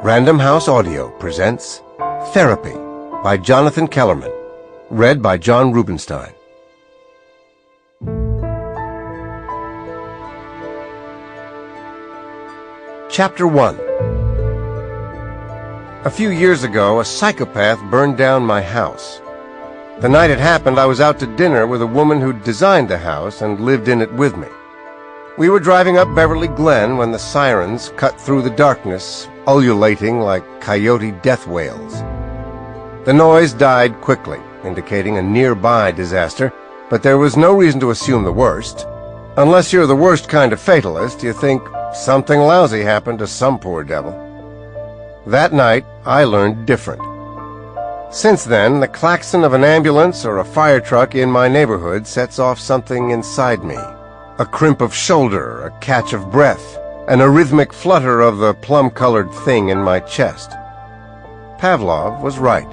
Random House Audio presents Therapy by Jonathan Kellerman, read by John Rubinstein. Chapter 1. A few years ago, a psychopath burned down my house. The night it happened, I was out to dinner with a woman who'd designed the house and lived in it with me. We were driving up Beverly Glen when the sirens cut through the darkness, ululating like coyote death wails. The noise died quickly, indicating a nearby disaster, but there was no reason to assume the worst. Unless you're the worst kind of fatalist, you think something lousy happened to some poor devil. That night, I learned different. Since then, the klaxon of an ambulance or a fire truck in my neighborhood sets off something inside me. A crimp of shoulder, a catch of breath, and a rhythmic flutter of the plum-colored thing in my chest. Pavlov was right.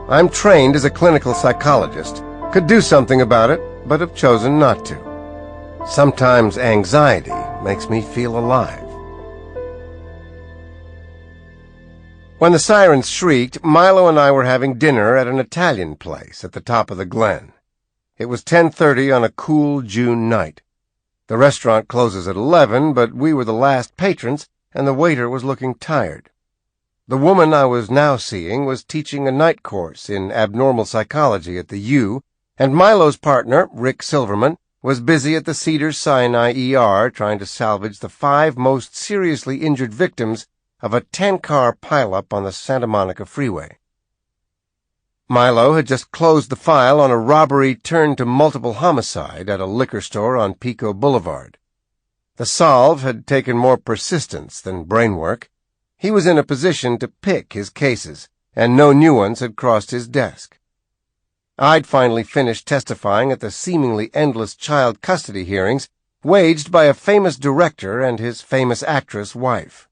I'm trained as a clinical psychologist, could do something about it, but have chosen not to. Sometimes anxiety makes me feel alive. When the sirens shrieked, Milo and I were having dinner at an Italian place at the top of the Glen. It was 10:30 on a cool June night. The restaurant closes at 11, but we were the last patrons, and the waiter was looking tired. The woman I was now seeing was teaching a night course in abnormal psychology at the U, and Milo's partner, Rick Silverman, was busy at the Cedars-Sinai ER trying to salvage the 5 most seriously injured victims of a 10-car pileup on the Santa Monica freeway. Milo had just closed the file on a robbery turned to multiple homicide at a liquor store on Pico Boulevard. The solve had taken more persistence than brainwork. He was in a position to pick his cases, and no new ones had crossed his desk. I'd finally finished testifying at the seemingly endless child custody hearings waged by a famous director and his famous actress wife.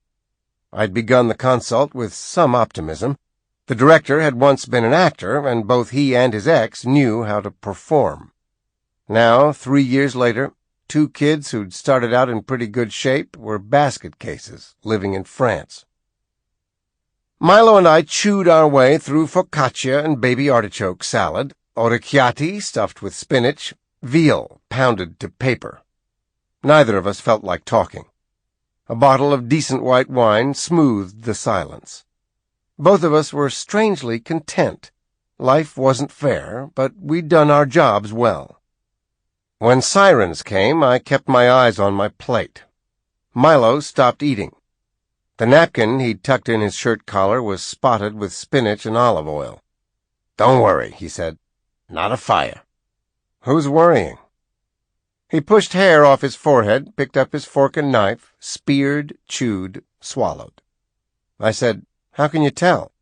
I'd begun the consult with some optimism. The director had once been an actor, and both he and his ex knew how to perform. Now, 3 years later, 2 kids who'd started out in pretty good shape were basket cases, living in France. Milo and I chewed our way through focaccia and baby artichoke salad, orecchiati stuffed with spinach, veal pounded to paper. Neither of us felt like talking. A bottle of decent white wine smoothed the silence. Both of us were strangely content. Life wasn't fair, but we'd done our jobs well. When sirens came, I kept my eyes on my plate. Milo stopped eating. The napkin he'd tucked in his shirt collar was spotted with spinach and olive oil. "Don't worry," he said. "Not a fire." "Who's worrying?" He pushed hair off his forehead, picked up his fork and knife, speared, chewed, swallowed. I said, "How can you tell?"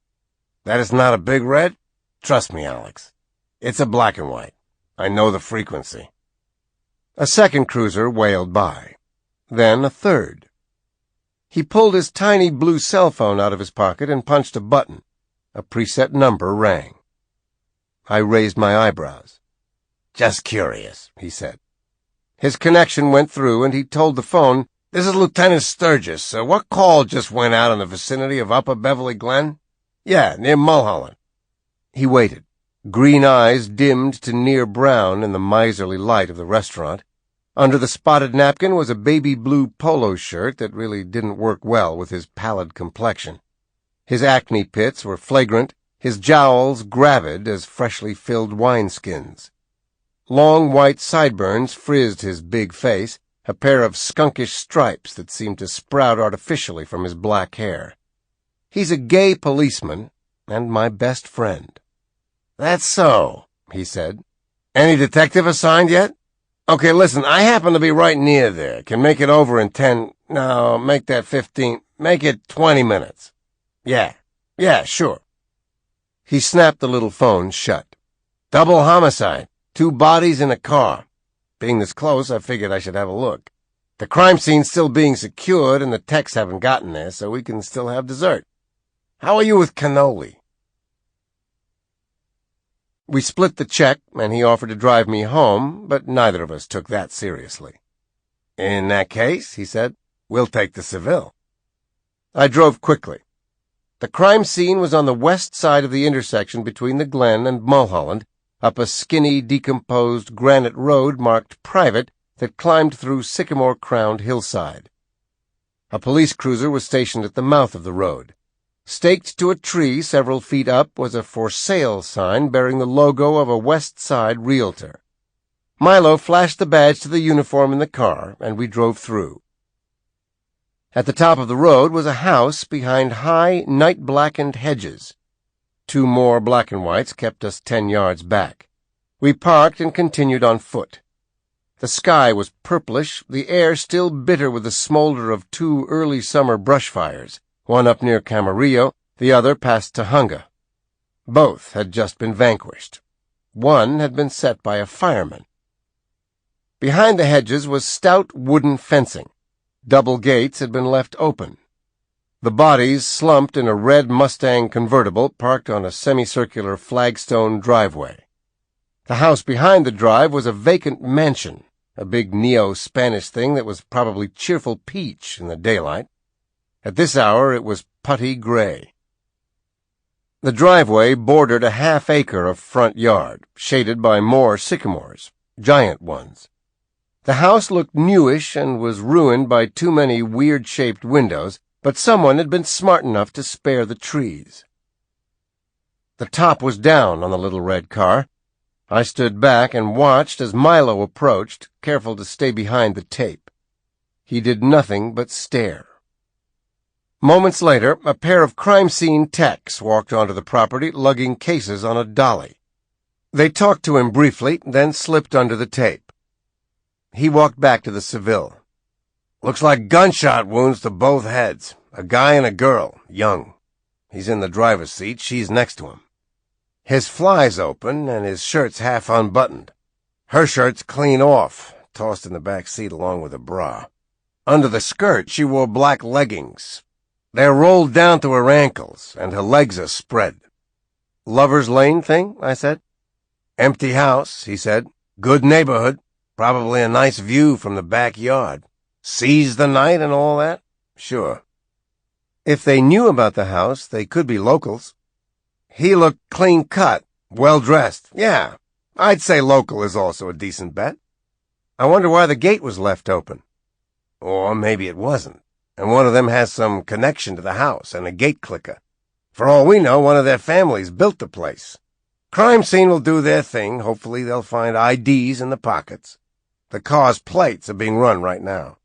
"That is not a big red? Trust me, Alex. It's a black and white. I know the frequency." A second cruiser wailed by. Then a third. He pulled his tiny blue cell phone out of his pocket and punched a button. A preset number rang. I raised my eyebrows. "Just curious," he said. His connection went through, and he told the phone, "This is Lieutenant Sturgis. What call just went out in the vicinity of Upper Beverly Glen?" "Yeah, near Mulholland." He waited. Green eyes dimmed to near brown in the miserly light of the restaurant. Under the spotted napkin was a baby blue polo shirt that really didn't work well with his pallid complexion. His acne pits were flagrant, his jowls gravid as freshly filled wineskins. Long white sideburns frizzed his big face, a pair of skunkish stripes that seemed to sprout artificially from his black hair. He's a gay policeman, and my best friend. "That's so," he said. "Any detective assigned yet?" "Okay, listen, I happen to be right near there. Can make it over in make that 15, make it 20 minutes. Yeah, sure." He snapped the little phone shut. "Double homicide. 2 bodies in a car. Being this close, I figured I should have a look. The crime scene's still being secured, and the techs haven't gotten there, so we can still have dessert. How are you with cannoli?" We split the check, and he offered to drive me home, but neither of us took that seriously. "In that case," he said, "we'll take the Seville." I drove quickly. The crime scene was on the west side of the intersection between the Glen and Mulholland, up a skinny, decomposed granite road marked private that climbed through sycamore-crowned hillside. A police cruiser was stationed at the mouth of the road. Staked to a tree several feet up was a for sale sign bearing the logo of a West Side realtor. Milo flashed the badge to the uniform in the car, and we drove through. At the top of the road was a house behind high, night-blackened hedges. 2 more black and whites kept us 10 yards back. We parked and continued on foot. The sky was purplish, the air still bitter with the smolder of 2 early summer brush fires, one up near Camarillo, the other past Tujunga. Both had just been vanquished. One had been set by a fireman. Behind the hedges was stout wooden fencing. Double gates had been left open. The bodies slumped in a red Mustang convertible parked on a semicircular flagstone driveway. The house behind the drive was a vacant mansion, a big neo-Spanish thing that was probably cheerful peach in the daylight. At this hour it was putty gray. The driveway bordered a half-acre of front yard, shaded by more sycamores, giant ones. The house looked newish and was ruined by too many weird-shaped windows, but someone had been smart enough to spare the trees. The top was down on the little red car. I stood back and watched as Milo approached, careful to stay behind the tape. He did nothing but stare. Moments later, a pair of crime scene techs walked onto the property, lugging cases on a dolly. They talked to him briefly, then slipped under the tape. He walked back to the Seville. Looks like gunshot wounds to both heads. A guy and a girl, young. He's in the driver's seat, she's next to him. His fly's open, and his shirt's half unbuttoned. Her shirt's clean off, tossed in the back seat along with a bra. Under the skirt, she wore black leggings. They're rolled down to her ankles, and her legs are spread. Lover's Lane thing? I said. Empty house, he said. Good neighborhood. Probably a nice view from the backyard. Sees the night and all that? Sure. If they knew about the house, they could be locals. He looked clean-cut, well-dressed. Yeah, I'd say local is also a decent bet. I wonder why the gate was left open. Or maybe it wasn't, and one of them has some connection to the house and a gate clicker. For all we know, one of their families built the place. Crime scene will do their thing. Hopefully they'll find IDs in the pockets. The car's plates are being run right now.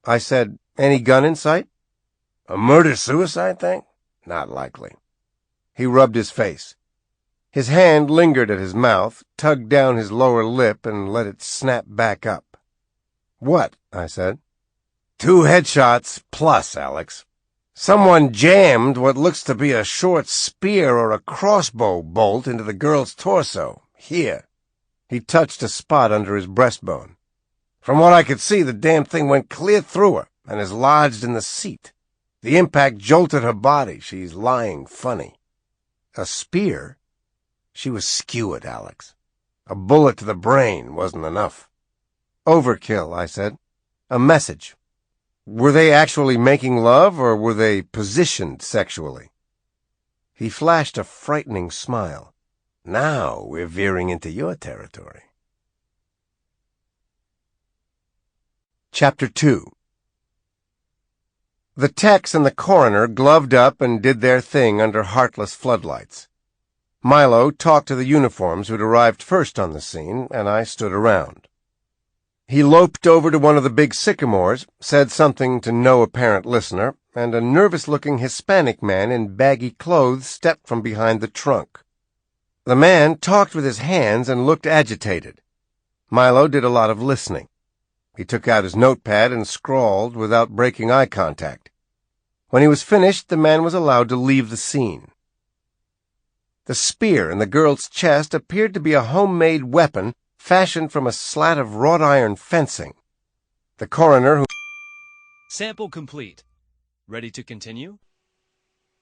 I said, any gun in sight? A murder-suicide thing? Not likely. He rubbed his face. His hand lingered at his mouth, tugged down his lower lip, and let it snap back up. What? I said. 2 headshots plus, Alex. Someone jammed what looks to be a short spear or a crossbow bolt into the girl's torso. Here. He touched a spot under his breastbone. From what I could see, the damn thing went clear through her and is lodged in the seat. The impact jolted her body. She's lying funny. A spear? She was skewered, Alex. A bullet to the brain wasn't enough. Overkill, I said. A message. Were they actually making love, or were they positioned sexually? He flashed a frightening smile. Now we're veering into your territory. Chapter 2. The techs and the coroner gloved up and did their thing under heartless floodlights. Milo talked to the uniforms who'd arrived first on the scene, and I stood around. He loped over to one of the big sycamores, said something to no apparent listener, and a nervous-looking Hispanic man in baggy clothes stepped from behind the trunk. The man talked with his hands and looked agitated. Milo did a lot of listening. He took out his notepad and scrawled without breaking eye contact. When he was finished, the man was allowed to leave the scene. The spear in the girl's chest appeared to be a homemade weapon fashioned from a slat of wrought iron fencing. The coroner, who... Sample complete. Ready to continue?